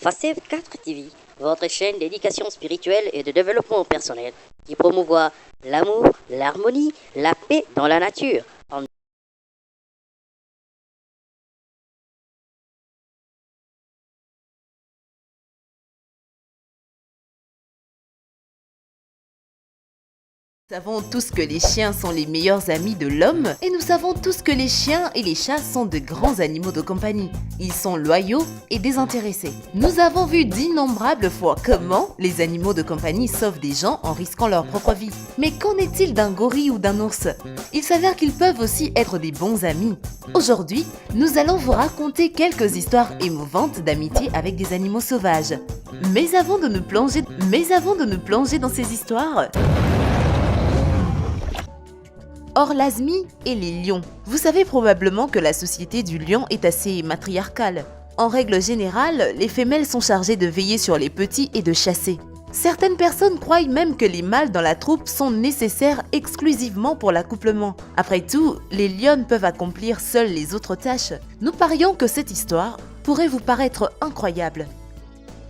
Facef 4 TV, votre chaîne d'éducation spirituelle et de développement personnel, qui promouvoit l'amour, l'harmonie, la paix dans la nature. Nous savons tous que les chiens sont les meilleurs amis de l'homme et nous savons tous que les chiens et les chats sont de grands animaux de compagnie. Ils sont loyaux et désintéressés. Nous avons vu d'innombrables fois comment les animaux de compagnie sauvent des gens en risquant leur propre vie. Mais qu'en est-il d'un gorille ou d'un ours? Il s'avère qu'ils peuvent aussi être des bons amis. Aujourd'hui, nous allons vous raconter quelques histoires émouvantes d'amitié avec des animaux sauvages. Mais avant de nous plonger dans ces histoires, Orlasmi et les lions. Vous savez probablement que la société du lion est assez matriarcale. En règle générale, les femelles sont chargées de veiller sur les petits et de chasser. Certaines personnes croient même que les mâles dans la troupe sont nécessaires exclusivement pour l'accouplement. Après tout, les lionnes peuvent accomplir seules les autres tâches. Nous parions que cette histoire pourrait vous paraître incroyable.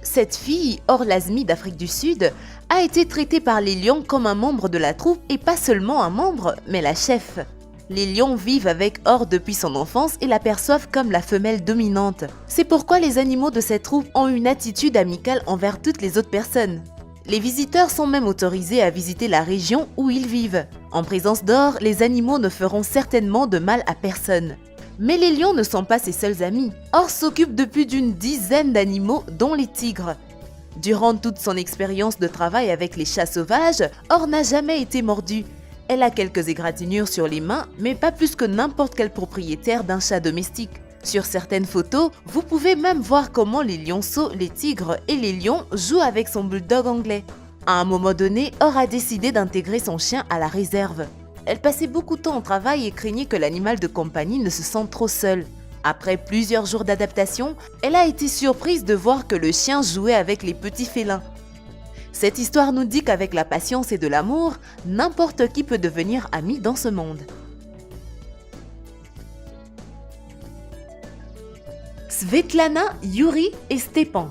Cette fille, Orlasmi d'Afrique du Sud, a été traitée par les lions comme un membre de la troupe et pas seulement un membre, mais la chef. Les lions vivent avec Or depuis son enfance et l'aperçoivent comme la femelle dominante. C'est pourquoi les animaux de cette troupe ont une attitude amicale envers toutes les autres personnes. Les visiteurs sont même autorisés à visiter la région où ils vivent. En présence d'Or, les animaux ne feront certainement de mal à personne. Mais les lions ne sont pas ses seuls amis. Or s'occupe de plus d'une dizaine d'animaux, dont les tigres. Durant toute son expérience de travail avec les chats sauvages, Or n'a jamais été mordue. Elle a quelques égratignures sur les mains, mais pas plus que n'importe quel propriétaire d'un chat domestique. Sur certaines photos, vous pouvez même voir comment les lionceaux, les tigres et les lions jouent avec son bulldog anglais. À un moment donné, Or a décidé d'intégrer son chien à la réserve. Elle passait beaucoup de temps au travail et craignait que l'animal de compagnie ne se sente trop seul. Après plusieurs jours d'adaptation, elle a été surprise de voir que le chien jouait avec les petits félins. Cette histoire nous dit qu'avec la patience et de l'amour, n'importe qui peut devenir ami dans ce monde. Svetlana, Yuri et Stepan.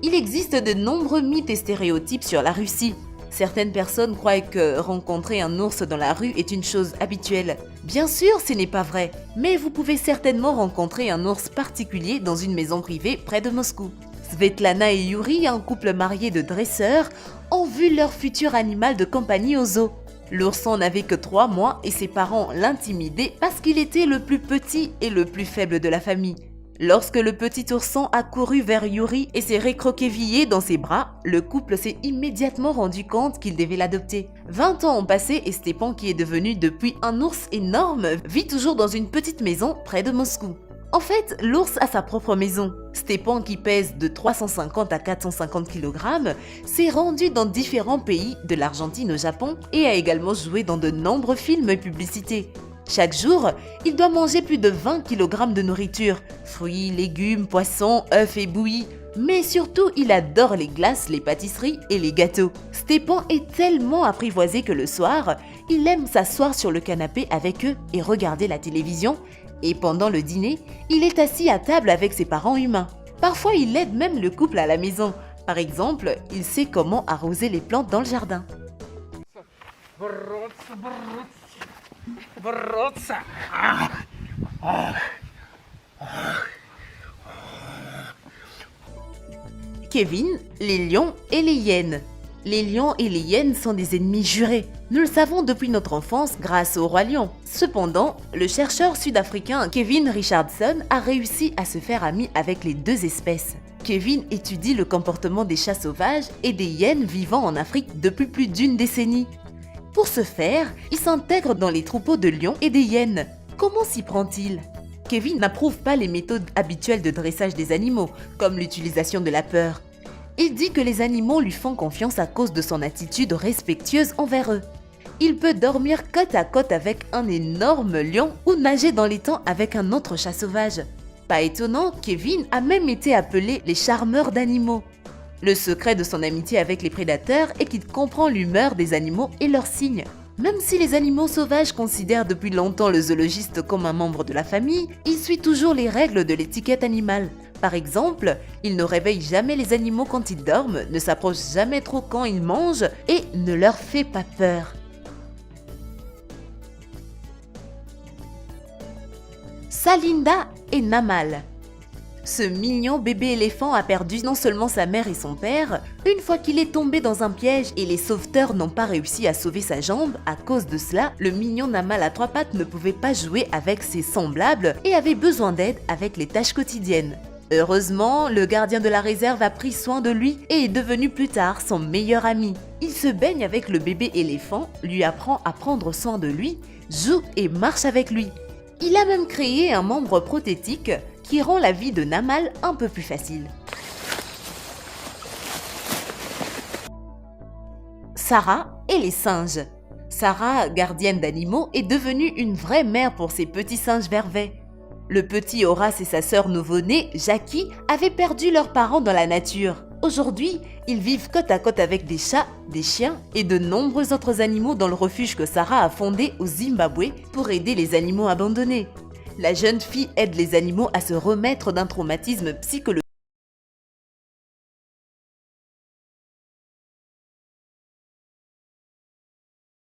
Il existe de nombreux mythes et stéréotypes sur la Russie. Certaines personnes croient que rencontrer un ours dans la rue est une chose habituelle. Bien sûr, ce n'est pas vrai, mais vous pouvez certainement rencontrer un ours particulier dans une maison privée près de Moscou. Svetlana et Yuri, un couple marié de dresseurs, ont vu leur futur animal de compagnie au zoo. L'ourson n'avait que 3 mois et ses parents l'intimidaient parce qu'il était le plus petit et le plus faible de la famille. Lorsque le petit ourson a couru vers Yuri et s'est récroquevillé dans ses bras, le couple s'est immédiatement rendu compte qu'il devait l'adopter. 20 ans ont passé et Stepan, qui est devenu depuis un ours énorme, vit toujours dans une petite maison près de Moscou. En fait, l'ours a sa propre maison. Stepan, qui pèse de 350 à 450 kg, s'est rendu dans différents pays, de l'Argentine au Japon, et a également joué dans de nombreux films et publicités. Chaque jour, il doit manger plus de 20 kg de nourriture, fruits, légumes, poissons, œufs et bouillies. Mais surtout, il adore les glaces, les pâtisseries et les gâteaux. Stepan est tellement apprivoisé que le soir, il aime s'asseoir sur le canapé avec eux et regarder la télévision. Et pendant le dîner, il est assis à table avec ses parents humains. Parfois, il aide même le couple à la maison. Par exemple, il sait comment arroser les plantes dans le jardin. Kevin, les lions et les hyènes. Les lions et les hyènes sont des ennemis jurés. Nous le savons depuis notre enfance grâce au roi lion. Cependant, le chercheur sud-africain Kevin Richardson a réussi à se faire ami avec les deux espèces. Kevin étudie le comportement des chats sauvages et des hyènes vivant en Afrique depuis plus d'une décennie. Pour ce faire, il s'intègre dans les troupeaux de lions et des hyènes. Comment s'y prend-il? Kevin n'approuve pas les méthodes habituelles de dressage des animaux, comme l'utilisation de la peur. Il dit que les animaux lui font confiance à cause de son attitude respectueuse envers eux. Il peut dormir côte à côte avec un énorme lion ou nager dans l'étang avec un autre chat sauvage. Pas étonnant, Kevin a même été appelé les charmeurs d'animaux. Le secret de son amitié avec les prédateurs est qu'il comprend l'humeur des animaux et leurs signes. Même si les animaux sauvages considèrent depuis longtemps le zoologiste comme un membre de la famille, il suit toujours les règles de l'étiquette animale. Par exemple, il ne réveille jamais les animaux quand ils dorment, ne s'approche jamais trop quand ils mangent et ne leur fait pas peur. Salinda et Namal. Ce mignon bébé éléphant a perdu non seulement sa mère et son père, une fois qu'il est tombé dans un piège et les sauveteurs n'ont pas réussi à sauver sa jambe, à cause de cela, le mignon Namal à trois pattes ne pouvait pas jouer avec ses semblables et avait besoin d'aide avec les tâches quotidiennes. Heureusement, le gardien de la réserve a pris soin de lui et est devenu plus tard son meilleur ami. Il se baigne avec le bébé éléphant, lui apprend à prendre soin de lui, joue et marche avec lui. Il a même créé un membre prothétique qui rend la vie de Namal un peu plus facile. Sarah et les singes. Sarah, gardienne d'animaux, est devenue une vraie mère pour ses petits singes vervets. Le petit Horace et sa sœur nouveau-née, Jackie, avaient perdu leurs parents dans la nature. Aujourd'hui, ils vivent côte à côte avec des chats, des chiens et de nombreux autres animaux dans le refuge que Sarah a fondé au Zimbabwe pour aider les animaux abandonnés. La jeune fille aide les animaux à se remettre d'un traumatisme psychologique